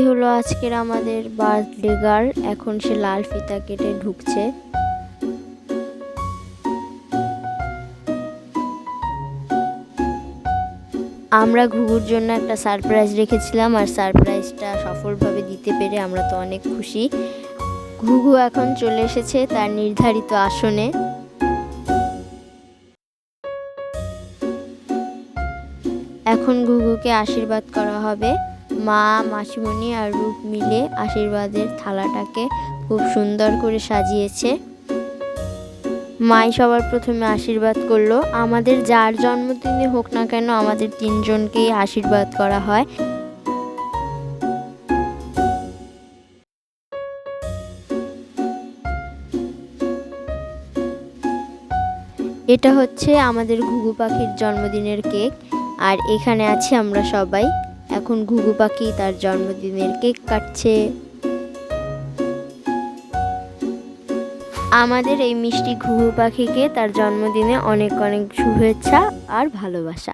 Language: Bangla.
হলো আজকের আমাদের বার্থডে গার্ল। এখন সে লাল ফিতা কেটে ঢুকছে। আমরা ঘুঘুর জন্য একটা সারপ্রাইজ রেখেছিলাম, আর সারপ্রাইজটা সফলভাবে দিতে পেরে আমরা তো অনেক খুশি। ঘুঘু এখন চলে এসেছে তার নির্ধারিত আসনে। এখন ঘুঘুকে আশীর্বাদ করা হবে। মা, মাসিমণি আর রূপ মিলে আশীর্বাদের থালাটাকে খুব সুন্দর করে সাজিয়েছে। মাই সবার প্রথমে আশীর্বাদ করলো। আমাদের যার জন্মদিনে হোক না কেন, আমাদের তিনজনকেই আশীর্বাদ করা হয়। এটা হচ্ছে আমাদের ঘুঘু পাখির জন্মদিনের কেক, আর এখানে আছি আমরা সবাই। এখন ঘুঘু পাখি তার জন্মদিনের কেক কাটছে। আমাদের এই মিষ্টি ঘুঘু পাখিকে তার জন্মদিনে অনেক অনেক শুভেচ্ছা আর ভালোবাসা।